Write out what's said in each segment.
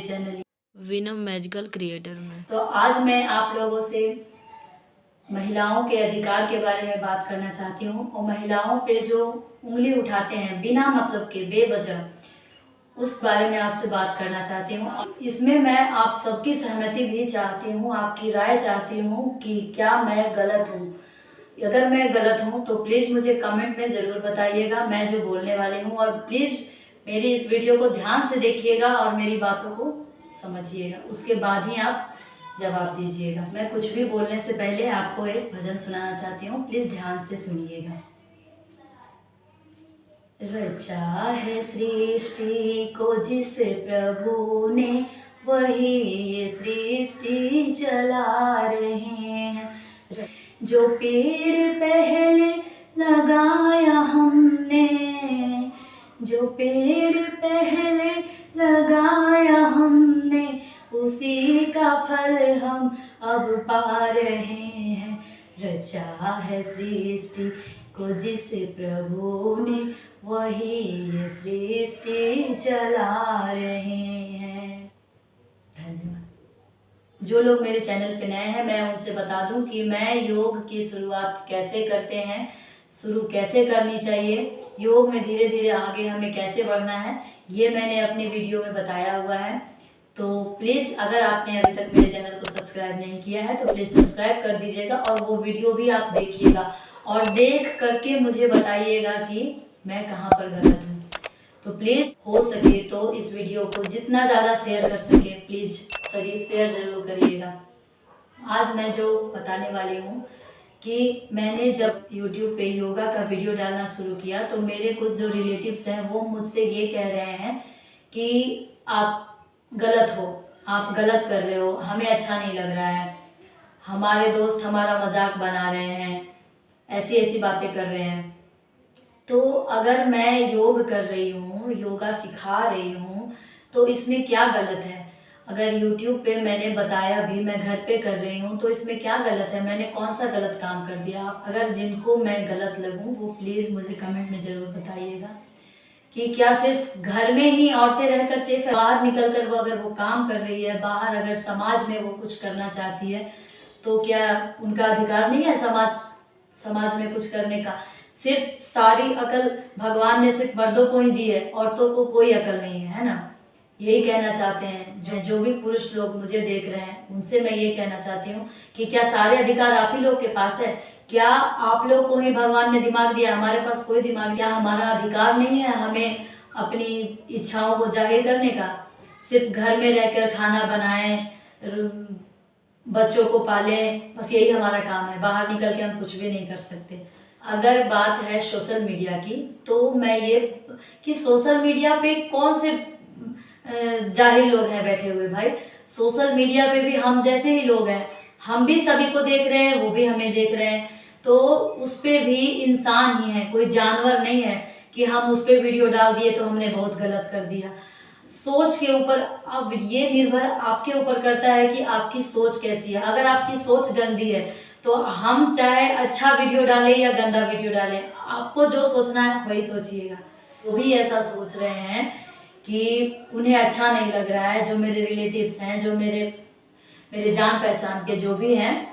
मेरे channel विनम magical creator में। तो आज मैं आप लोगों से महिलाओं के अधिकार के बारे में बात करना चाहती हूँ और महिलाओं पे जो उंगली उठाते हैं बिना मतलब के बेवजह, उस बारे में आपसे बात करना चाहती हूँ। इसमें मैं आप सबकी सहमति भी चाहती हूँ, आपकी राय चाहती हूँ कि क्या मैं गलत हूँ। अगर मैं गलत हूँ तो प्लीज़ मुझे कमेंट में ज़रूर बताइएगा मैं जो बोलने वाली हूँ, और प्लीज़ मेरी इस वीडियो को ध्यान से देखिएगा और मेरी बातों को समझिएगा, उसके बाद ही आप जवाब दीजिएगा। मैं कुछ भी बोलने से पहले आपको एक भजन सुनाना चाहती हूँ, प्लीज़ ध्यान से सुनिएगा। रचा है सृष्टि को जिस प्रभु ने, वही ये सृष्टि चला रहे हैं। जो पेड़ पहले लगाया हमने, जो पेड़ पहले लगाया हमने, उसी का फल हम अब पा रहे हैं। रचा है सृष्टि को जिस प्रभु ने, वही ये सृष्टि चला रहे हैं। धन्यवाद। जो लोग मेरे चैनल पे नए हैं, मैं उनसे बता दूं कि मैं योग की शुरुआत कैसे करते हैं, शुरू कैसे करनी चाहिए, योग में धीरे धीरे आगे हमें कैसे बढ़ना है, ये मैंने अपनी वीडियो में बताया हुआ है। तो प्लीज़ अगर आपने अभी तक मेरे चैनल को सब्सक्राइब नहीं किया है तो प्लीज़ सब्सक्राइब कर दीजिएगा और वो वीडियो भी आप देखिएगा और देख करके मुझे बताइएगा कि मैं कहाँ पर गलत हूँ। तो प्लीज़ हो सके तो इस वीडियो को जितना ज़्यादा शेयर कर सके प्लीज़ शेयर ज़रूर करिएगा। आज मैं जो बताने वाली हूँ कि मैंने जब YouTube पे योगा का वीडियो डालना शुरू किया तो मेरे कुछ जो रिलेटिव्स हैं वो मुझसे ये कह रहे हैं कि आप गलत हो, आप गलत कर रहे हो, हमें अच्छा नहीं लग रहा है, हमारे दोस्त हमारा मजाक बना रहे हैं, ऐसी ऐसी बातें कर रहे हैं। तो अगर मैं योग कर रही हूँ, योगा सिखा रही हूँ, तो इसमें क्या गलत है? अगर YouTube पे मैंने बताया भी मैं घर पे कर रही हूँ तो इसमें क्या गलत है? मैंने कौन सा गलत काम कर दिया? अगर जिनको मैं गलत लगूँ वो प्लीज़ मुझे कमेंट में ज़रूर बताइएगा कि क्या सिर्फ घर में ही औरतें रहकर सेफ है, बाहर निकल कर वो अगर वो काम कर रही है, बाहर अगर समाज में वो कुछ करना चाहती है तो क्या उनका अधिकार नहीं है समाज में कुछ करने का? सिर्फ सारी अकल भगवान ने सिर्फ मर्दों को ही दी है, औरतों को कोई अकल नहीं है ना? यही कहना चाहते हैं जो भी पुरुष लोग मुझे देख रहे हैं, उनसे मैं ये कहना चाहती हूँ कि क्या सारे अधिकार आप ही लोग के पास है? क्या आप लोग को ही भगवान ने दिमाग दिया, हमारे पास कोई दिमाग? क्या हमारा अधिकार नहीं है हमें अपनी इच्छाओं को जाहिर करने का? सिर्फ घर में रहकर खाना बनाएं, बच्चों को पालें, बस यही हमारा काम है, बाहर निकल के हम कुछ भी नहीं कर सकते। अगर बात है सोशल मीडिया की तो मैं ये कि सोशल मीडिया पे कौन से जाहिल लोग हैं बैठे हुए भाई? सोशल मीडिया पे भी हम जैसे ही लोग हैं, हम भी सभी को देख रहे हैं, वो भी हमें देख रहे हैं, तो उस पर भी इंसान ही है, कोई जानवर नहीं है कि हम उस पर वीडियो डाल दिए तो हमने बहुत गलत कर दिया। सोच के ऊपर अब ये निर्भर आपके ऊपर करता है कि आपकी सोच कैसी है। अगर आपकी सोच गंदी है तो हम चाहे अच्छा वीडियो डालें या गंदा वीडियो डालें, आपको जो सोचना है वही सोचिएगा। वो भी ऐसा सोच रहे हैं कि उन्हें अच्छा नहीं लग रहा है, जो मेरे रिलेटिव्स हैं, जो मेरे जान पहचान के जो भी हैं,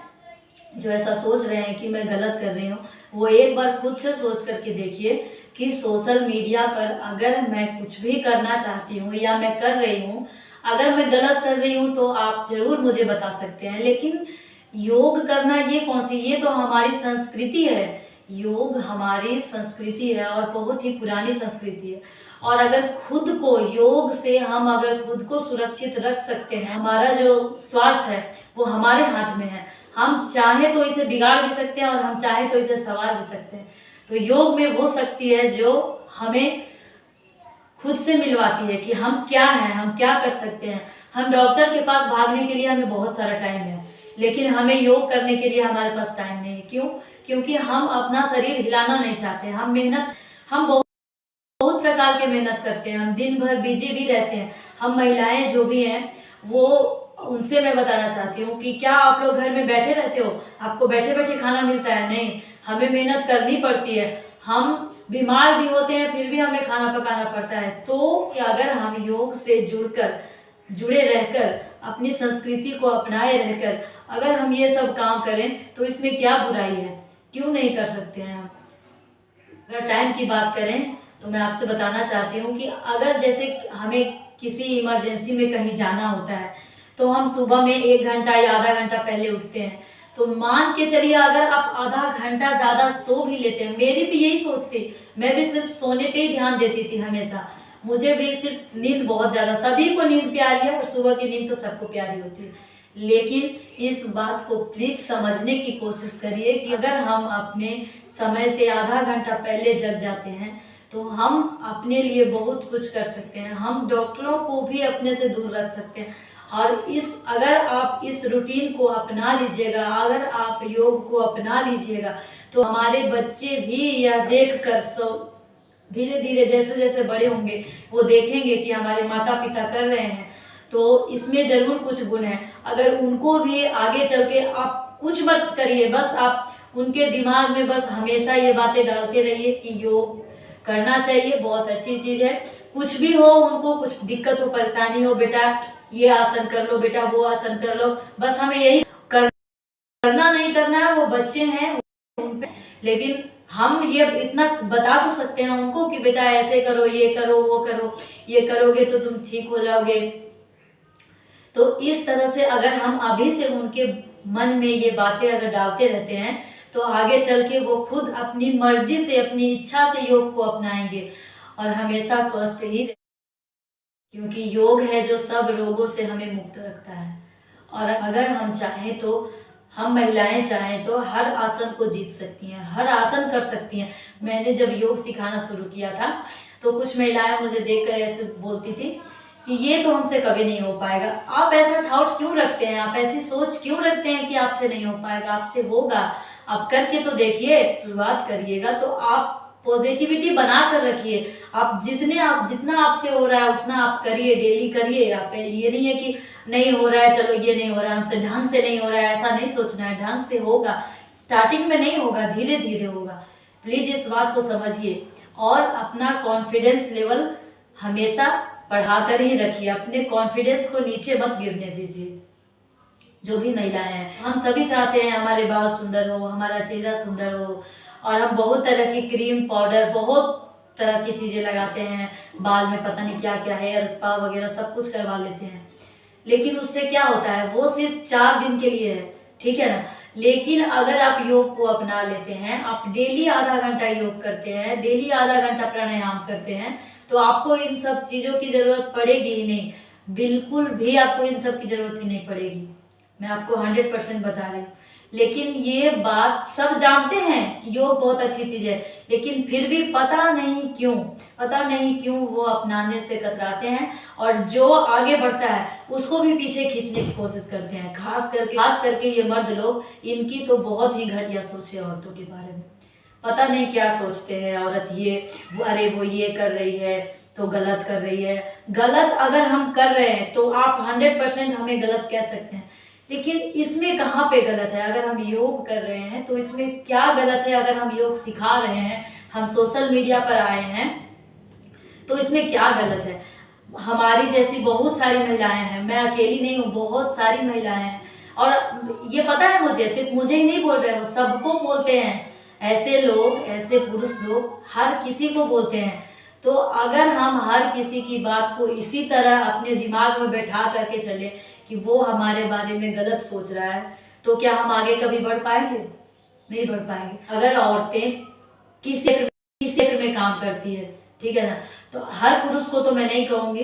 जो ऐसा सोच रहे हैं कि मैं गलत कर रही हूँ, वो एक बार खुद से सोच करके देखिए कि सोशल मीडिया पर अगर मैं कुछ भी करना चाहती हूँ या मैं कर रही हूँ, अगर मैं गलत कर रही हूँ तो आप ज़रूर मुझे बता सकते हैं। लेकिन योग करना ये कौन सी, ये तो हमारी संस्कृति है। योग हमारी संस्कृति है और बहुत ही पुरानी संस्कृति है। और अगर खुद को योग से हम अगर खुद को सुरक्षित रख सकते हैं, हमारा जो स्वास्थ्य है वो हमारे हाथ में है। हम चाहे तो इसे बिगाड़ भी सकते हैं और हम चाहे तो इसे संवार भी सकते हैं। तो योग में वो शक्ति है जो हमें खुद से मिलवाती है कि हम क्या हैं, हम क्या कर सकते हैं। हम डॉक्टर के पास भागने के लिए हमें बहुत सारा टाइम है, लेकिन हमें योग करने के लिए हमारे पास टाइम नहीं है। क्यों? क्योंकि हम अपना शरीर हिलाना नहीं चाहते। हम बहुत प्रकार के मेहनत करते हैं, हम दिन भर बिजी भी रहते हैं। हम महिलाएं जो भी हैं वो, उनसे मैं बताना चाहती हूँ कि क्या आप लोग घर में बैठे रहते हो, आपको बैठे बैठे खाना मिलता है? नहीं, हमें मेहनत करनी पड़ती है। हम बीमार भी होते हैं फिर भी हमें खाना पकाना पड़ता है। तो अगर हम योग से जुड़कर जुड़े रहकर, अपनी संस्कृति को अपनाए रहकर अगर हम ये सब काम करें तो इसमें क्या बुराई है, क्यों नहीं कर सकते हैं हम। अगर टाइम की बात करें तो मैं आपसे बताना चाहती हूँ कि अगर जैसे हमें किसी इमरजेंसी में कहीं जाना होता है तो हम सुबह में 1 घंटा या आधा घंटा पहले उठते हैं। तो मान के चलिए अगर आप आधा घंटा ज़्यादा सो भी लेते हैं, मेरी भी यही सोच थी, मैं भी सिर्फ सोने पे ही ध्यान देती थी हमेशा। मुझे भी सिर्फ नींद बहुत ज़्यादा, सभी को नींद प्यारी है और सुबह की नींद तो सबको प्यारी होती है। लेकिन इस बात को प्लीज समझने की कोशिश करिए कि अगर हम अपने समय से आधा घंटा पहले जग जाते हैं तो हम अपने लिए बहुत कुछ कर सकते हैं। हम डॉक्टरों को भी अपने से दूर रख सकते हैं। और अगर आप इस रूटीन को अपना लीजिएगा, अगर आप योग को अपना लीजिएगा तो हमारे बच्चे भी यह देख कर धीरे धीरे जैसे जैसे बड़े होंगे वो देखेंगे कि हमारे माता पिता कर रहे हैं तो इसमें जरूर कुछ गुण है। अगर उनको भी आगे चल के आप कुछ मत करिए, बस आप उनके दिमाग में बस हमेशा ये बातें डालते रहिए कि योग करना चाहिए, बहुत अच्छी चीज़ है। कुछ भी हो, उनको कुछ दिक्कत हो, परेशानी हो, बेटा ये आसन कर लो, बेटा वो आसन कर लो, बस हमें यही करना नहीं करना है, वो बच्चे हैं उन पे। लेकिन हम ये इतना बता तो सकते हैं उनको कि बेटा ऐसे करो, ये करो, वो करो, ये करोगे तो तुम ठीक हो जाओगे। तो इस तरह से अगर हम अभी से उनके मन में ये बातें अगर डालते रहते हैं तो आगे चल के वो खुद अपनी मर्जी से, अपनी इच्छा से योग को अपनाएंगे और हमेशा स्वस्थ ही रहेंगे। क्योंकि योग है जो सब रोगों से हमें मुक्त रखता है। और अगर हम चाहें तो, हम महिलाएं चाहें तो हर आसन को जीत सकती हैं, हर आसन कर सकती हैं। मैंने जब योग सिखाना शुरू किया था तो कुछ महिलाएं मुझे देखकर ऐसे बोलती थी कि ये तो हमसे कभी नहीं हो पाएगा। आप ऐसा थॉट क्यों रखते हैं, आप ऐसी सोच क्यों रखते हैं कि आपसे नहीं हो पाएगा? आपसे होगा, आप करके तो देखिए, शुरुआत करिएगा तो आप पॉजिटिविटी बना कर रखिए। आप जितना आपसे हो रहा है उतना आप करिए, डेली करिए। आप ये नहीं है कि नहीं हो रहा है, चलो ये नहीं हो रहा है, हमसे ढंग से नहीं हो रहा है, ऐसा नहीं सोचना है। ढंग से होगा, स्टार्टिंग में नहीं होगा, धीरे धीरे होगा। प्लीज इस बात को समझिए और अपना कॉन्फिडेंस लेवल हमेशा बढ़ा कर ही रखिए, अपने कॉन्फिडेंस को नीचे मत गिरने दीजिए। जो भी महिलाएं हैं, हम सभी चाहते हैं हमारे बाल सुंदर हो, हमारा चेहरा सुंदर हो, और हम बहुत तरह की क्रीम, पाउडर, बहुत तरह की चीज़ें लगाते हैं, बाल में पता नहीं क्या क्या, हेयर स्पा वगैरह सब कुछ करवा लेते हैं। लेकिन उससे क्या होता है, वो सिर्फ 4 दिन के लिए है, ठीक है ना। लेकिन अगर आप योग को अपना लेते हैं, आप डेली आधा घंटा योग करते हैं, डेली आधा घंटा प्राणायाम करते हैं, तो आपको इन सब चीज़ों की ज़रूरत पड़ेगी ही नहीं। बिल्कुल भी आपको इन सब की ज़रूरत ही नहीं पड़ेगी, मैं आपको 100% बता रही हूँ। लेकिन ये बात सब जानते हैं कि योग बहुत अच्छी चीज़ है, लेकिन फिर भी पता नहीं क्यों वो अपनाने से कतराते हैं, और जो आगे बढ़ता है उसको भी पीछे खींचने की कोशिश करते हैं। खास करके ये मर्द लोग, इनकी तो बहुत ही घटिया सोच है औरतों के बारे में। पता नहीं क्या सोचते हैं औरत, अरे वो ये कर रही है तो गलत कर रही है। गलत अगर हम कर रहे हैं तो आप 100% हमें गलत कह सकते हैं, लेकिन इसमें कहाँ पे गलत है? अगर हम योग कर रहे हैं तो इसमें क्या गलत है? अगर हम योग सिखा रहे हैं, हम सोशल मीडिया पर आए हैं, तो इसमें क्या गलत है? हमारी जैसी बहुत सारी महिलाएं हैं, मैं अकेली नहीं हूँ, बहुत सारी महिलाएं हैं। और ये पता है मुझे, सिर्फ मुझे ही नहीं बोल रहे, वो सबको बोलते हैं। ऐसे लोग, ऐसे पुरुष लोग हर किसी को बोलते हैं। तो अगर हम हर किसी की बात को इसी तरह अपने दिमाग में बैठा करके चले कि वो हमारे बारे में गलत सोच रहा है, तो क्या हम आगे कभी बढ़ पाएंगे? नहीं बढ़ पाएंगे। अगर औरतें किस क्षेत्र में काम करती है, ठीक है ना, तो हर पुरुष को तो मैं नहीं कहूँगी,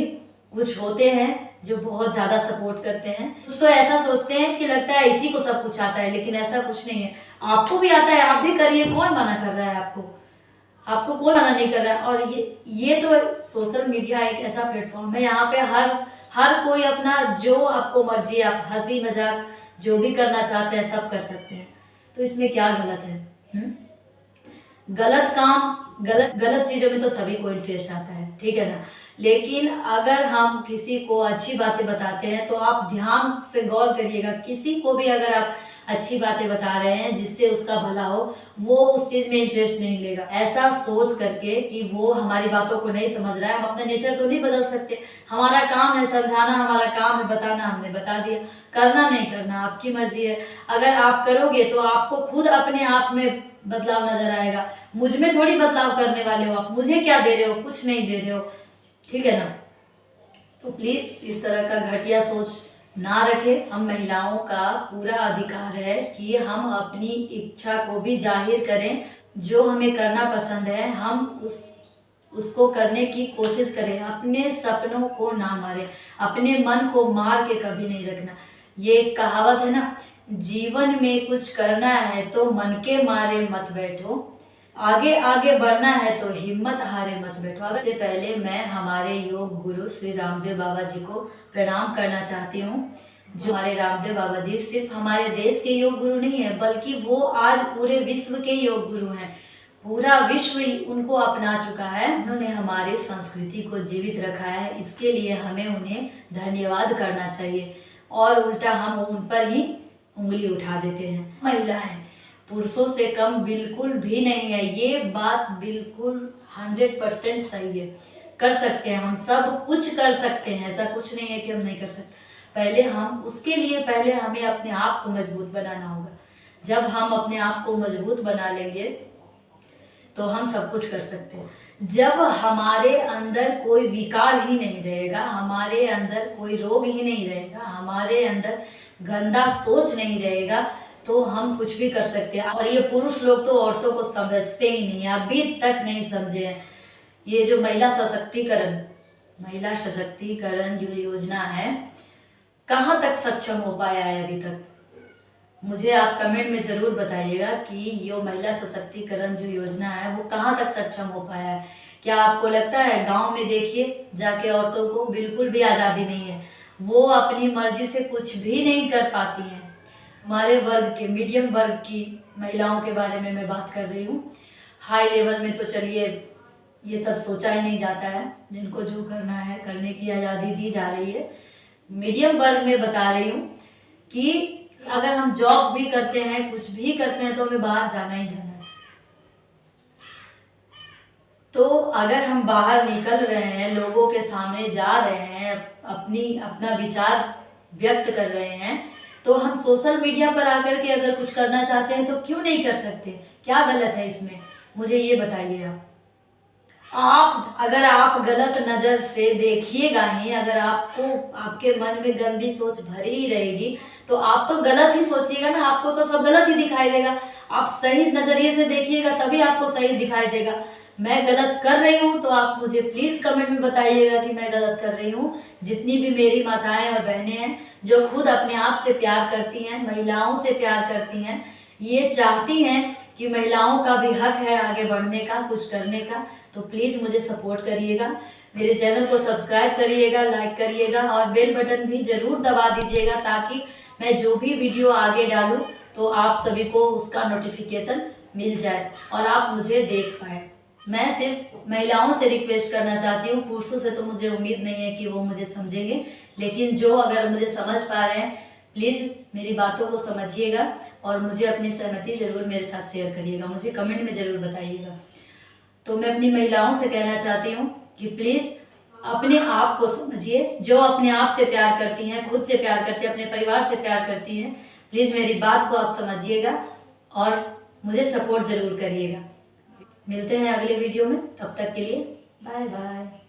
कुछ होते हैं जो बहुत ज़्यादा सपोर्ट करते हैं। कुछ तो ऐसा सोचते हैं कि लगता है इसी को सब कुछ आता है, लेकिन ऐसा कुछ नहीं है। आपको भी आता है, आप भी करिए, कौन मना कर रहा है आपको कोई मना नहीं कर रहा है। और ये तो सोशल मीडिया एक ऐसा प्लेटफॉर्म है, यहाँ पे हर कोई अपना जो आपको मर्जी, आप हंसी मजाक जो भी करना चाहते हैं सब कर सकते हैं। तो इसमें क्या गलत है? गलत काम, गलत चीज़ों में तो सभी को इंटरेस्ट आता है। ठीक है ना। लेकिन अगर हम किसी को अच्छी बातें बताते हैं तो आप ध्यान से गौर करिएगा, किसी को भी अगर आप अच्छी बातें बता रहे हैं जिससे उसका भला हो, वो उस चीज़ में इंटरेस्ट नहीं लेगा, ऐसा सोच करके कि वो हमारी बातों को नहीं समझ रहा है। हम अपना नेचर तो नहीं बदल सकते, हमारा काम है समझाना, हमारा काम है बताना, हमने बता दिया। करना नहीं करना आपकी मर्जी है। अगर आप करोगे तो आपको खुद अपने आप में बदलाव नजर आएगा। मुझ में थोड़ी बदलाव करने वाले हो आप, मुझे क्या दे रहे हो, कुछ नहीं दे रहे हो, ठीक है ना। तो प्लीज इस तरह का घटिया सोच ना रखें। हम महिलाओं का पूरा अधिकार है कि हम अपनी इच्छा को भी जाहिर करें, जो हमें करना पसंद है हम उसको करने की कोशिश करें। अपने सपनों को ना मारें, अपने मन को मार के कभी नहीं रखना। ये एक कहावत है ना, जीवन में कुछ करना है तो मन के मारे मत बैठो, आगे आगे बढ़ना है तो हिम्मत हारे मत बैठो। इससे पहले मैं हमारे योग गुरु श्री रामदेव बाबा जी को प्रणाम करना चाहती हूँ। जो हमारे रामदेव बाबा जी सिर्फ हमारे देश के योग गुरु नहीं है, बल्कि वो आज पूरे विश्व के योग गुरु हैं। पूरा विश्व उनको अपना चुका है। उन्होंने हमारी संस्कृति को जीवित रखा है, इसके लिए हमें उन्हें धन्यवाद करना चाहिए। और उल्टा हम उन पर ही उंगली उठा देते हैं। महिलाएं पुरुषों से कम बिल्कुल भी नहीं है, ये बात बिल्कुल 100% सही है। कर सकते हैं, हम सब कुछ कर सकते हैं, ऐसा कुछ नहीं है कि हम नहीं कर सकते। उसके लिए पहले हमें अपने आप को मजबूत बनाना होगा। जब हम अपने आप को मजबूत बना लेंगे तो हम सब कुछ कर सकते हैं। जब हमारे अंदर कोई विकार ही नहीं रहेगा, हमारे अंदर कोई रोग ही नहीं रहेगा, हमारे अंदर गंदा सोच नहीं रहेगा, तो हम कुछ भी कर सकते हैं। और ये पुरुष लोग तो औरतों को समझते ही नहीं है, अभी तक नहीं समझे हैं। ये जो महिला सशक्तिकरण जो योजना है, कहाँ तक सक्षम हो पाया है अभी तक? मुझे आप कमेंट में ज़रूर बताइएगा कि ये महिला सशक्तिकरण जो योजना है वो कहाँ तक सक्षम हो पाया है। क्या आपको लगता है? गांव में देखिए जाके, औरतों को बिल्कुल भी आज़ादी नहीं है, वो अपनी मर्जी से कुछ भी नहीं कर पाती हैं। हमारे वर्ग के, मीडियम वर्ग की महिलाओं के बारे में मैं बात कर रही हूँ। हाई लेवल में तो चलिए ये सब सोचा ही नहीं जाता है, जिनको जो करना है करने की आज़ादी दी जा रही है। मीडियम वर्ग में बता रही हूँ कि अगर हम जॉब भी करते हैं, कुछ भी करते हैं, तो हमें बाहर जाना ही जाना है। तो अगर हम बाहर निकल रहे हैं, लोगों के सामने जा रहे हैं, अपना विचार व्यक्त कर रहे हैं, तो हम सोशल मीडिया पर आकर के अगर कुछ करना चाहते हैं तो क्यों नहीं कर सकते? क्या गलत है इसमें? मुझे ये बताइए। अगर आप गलत नज़र से देखिएगा ही, अगर आपके मन में गंदी सोच भरी ही रहेगी, तो आप तो गलत ही सोचिएगा ना, आपको तो सब गलत ही दिखाई देगा। आप सही नज़रिए से देखिएगा तभी आपको सही दिखाई देगा। मैं गलत कर रही हूँ तो आप मुझे प्लीज़ कमेंट में बताइएगा कि मैं गलत कर रही हूँ। जितनी भी मेरी माताएं और बहनें हैं जो खुद अपने आप से प्यार करती हैं, महिलाओं से प्यार करती हैं, ये चाहती हैं कि महिलाओं का भी हक है आगे बढ़ने का, कुछ करने का, तो प्लीज़ मुझे सपोर्ट करिएगा। मेरे चैनल को सब्सक्राइब करिएगा, लाइक करिएगा और बेल बटन भी ज़रूर दबा दीजिएगा, ताकि मैं जो भी वीडियो आगे डालूँ तो आप सभी को उसका नोटिफिकेशन मिल जाए और आप मुझे देख पाए। मैं सिर्फ महिलाओं से रिक्वेस्ट करना चाहती हूँ, पुरुषों से तो मुझे उम्मीद नहीं है कि वो मुझे समझेंगे, लेकिन जो अगर मुझे समझ पा रहे हैं, प्लीज़ मेरी बातों को समझिएगा और मुझे अपनी सहमति ज़रूर मेरे साथ शेयर करिएगा, मुझे कमेंट में ज़रूर बताइएगा। तो मैं अपनी महिलाओं से कहना चाहती हूँ कि प्लीज़ अपने आप को समझिए। जो अपने आप से प्यार करती हैं, खुद से प्यार करती हैं, अपने परिवार से प्यार करती हैं, प्लीज़ मेरी बात को आप समझिएगा और मुझे सपोर्ट ज़रूर करिएगा। मिलते हैं अगले वीडियो में, तब तक के लिए बाय बाय।